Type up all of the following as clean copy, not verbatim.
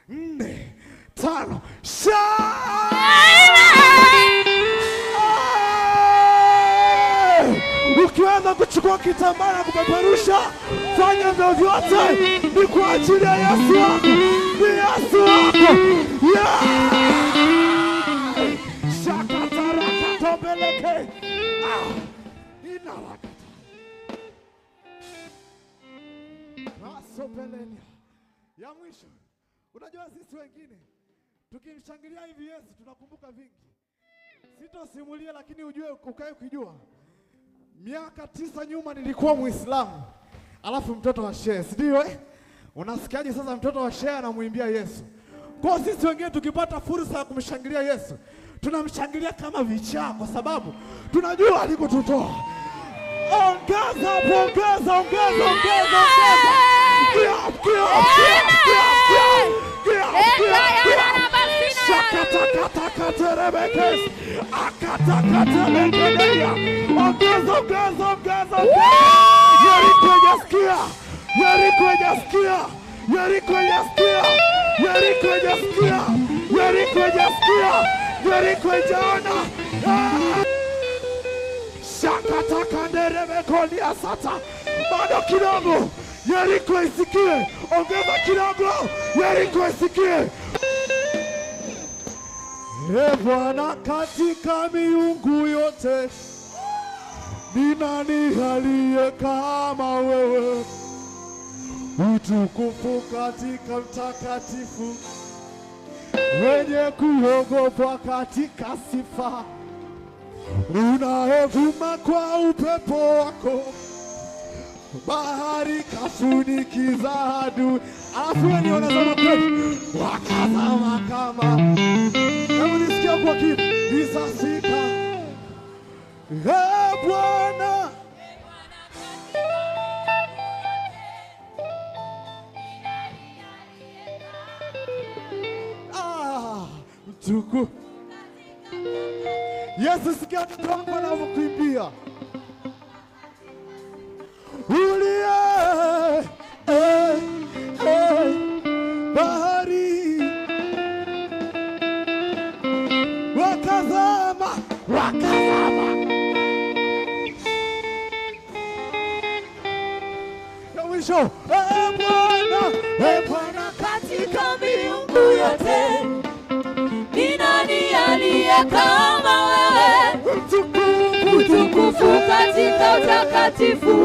4, 5. Ukianza kuchukua kitambaa na kupeperusha, fanya vyovyote, ni kwa ajili ya Yesu wako. Ni Yesu wako. Shakataraka tobeleke. Inawakata. Asobelenia. Ya mwisho. Unajua sisi wengine tukimshangilia hivi Yesu tunakumbuka vingi. Sitosimulia lakini ujue ukae ukijua. Miaka 9 nyuma nilikuwa Muislamu. Alafu mtoto wa shehe, ndio Unasikiaje sasa mtoto wa shehe anamwimbia Yesu? Kwa sisi wengine tukipata fursa ya kumshangilia Yesu, tunamshangilia kama vichaa kwa sababu tunajua alikotutoa. Ongeza, ongeza, ongeza, ongeza, ongeza. Shakatakatakaterebekes. Akatakaterebekedeya. Ongeza, ongeza, ongeza, ongeza. Yeriko hajasikia. Yeriko hajasikia. Yeriko hajasikia. Yeriko hajasikia. Yeriko hajasikia. Yeriko hajaona. Shakatakaterebekolia sata. Bado kidogo. Yeriko isikie. Ongeza kidogo. Yeriko isikie. Bwana, katika miungu yote ni nani aliye kama wewe? Utukufu katika mtakatifu, wenye kuogopwa katika sifa, unayevuma kwa upepo wako, bahari kafunikiza adui. Alafu wewe unasema kweli, wakazama kama nisikia kwa kitu nisasika. Bwana, mtuku Yesu, sikia mtoto wako anavyokuimbia. Ulie bahari wakazama, wakazama. Ya mwisho, Bwana, katika miungu yote ni nani aliye kama wewe? Utukufu katika utakatifu,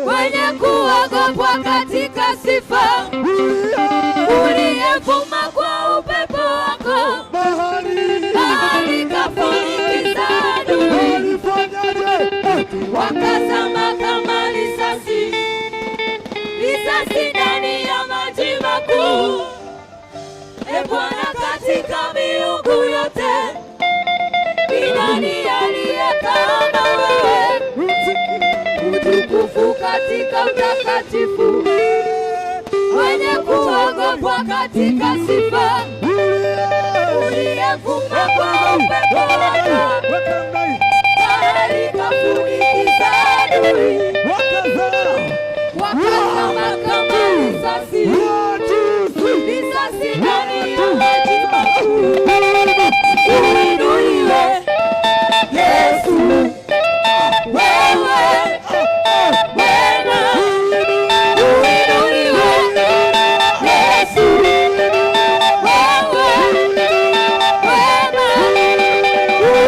wenye kuogopwa katika sifa, uliyevuma kwa upepo wako, bahari kafunikiza adui. Wakazama kama risasi, risasi ndani ya maji makuu. Bwana, katika miungu yote ni nani aliye kama wewe? Utukufu katika utakatifu, wenye kuogopwa katika sifa, uliyevuma kwa upepo wako, bahari kafunikiza adui. Wakazama kama risasi, risasi ndani ya maji makuu. Uinuliwe Yesu, wewe wema. Uinuliwe Yesu, wewe wema.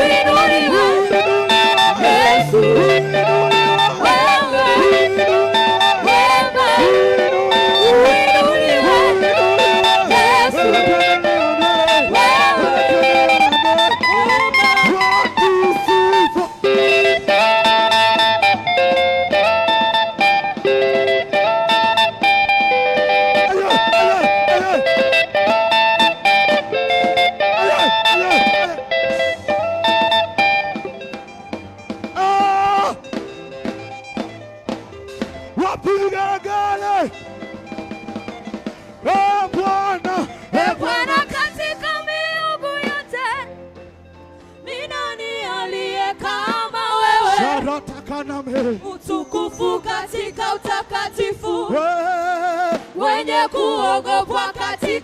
Uinuliwe Yesu, wewe wema. Bwana, katika miungu yote ni nani aliye kama wewe? Utukufu katika utakatifu, wenye kuogopwa katika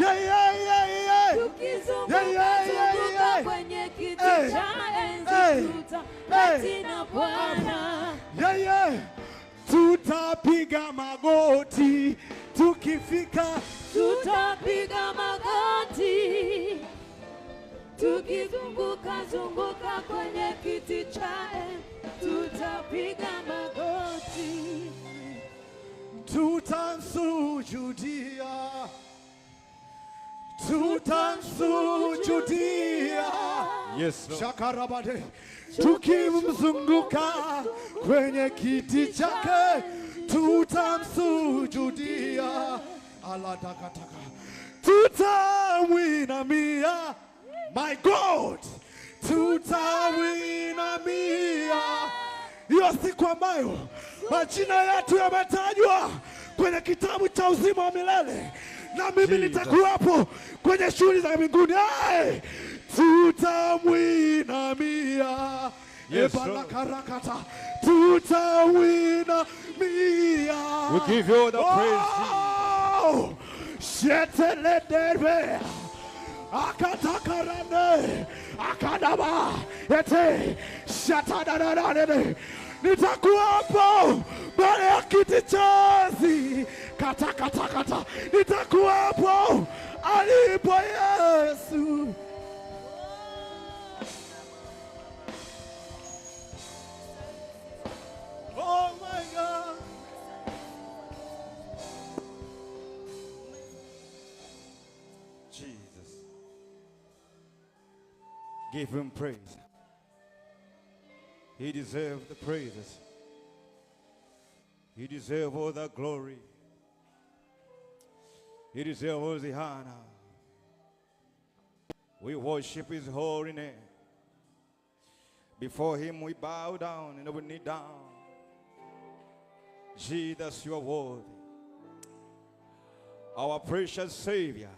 Yeah, yeah, yeah, yeah. Tukizunguka kwenye kiti cha enzi tutaketi na Bwana. Yeah, yeah. Tutapiga magoti tukifika, tutapiga magoti tukizunguka kwenye kiti cha enzi tutapiga magoti, tutamsujudia, tutamsujudia. Yes, Lord. Shakarabade, tukimzunguka kwenye kiti chake tutamsujudia. Aladakataka, tutamwinamia, my God, tutamwinamia. Hiyo siku ambayo majina yetu yametajwa kwenye kitabu cha uzima wa milele, na mimi nitakuwapo kwenye shughuli za mbinguni. Tutamwinamia. Yes, Karakata, tutamwinamia. We give you the praise. Sheteledebe akatakarane akadaba ete shatadadadade. Nitakuwapo mbele ya kiti cha enzi, kata. Nitakuwapo alipo Yesu. Oh my God. Jesus. Give him praise. He deserves the praises. He deserves all the glory. He deserves all the honor. We worship his holy name. Before him we bow down and we kneel down. Jesus, you are worthy. Our precious Savior.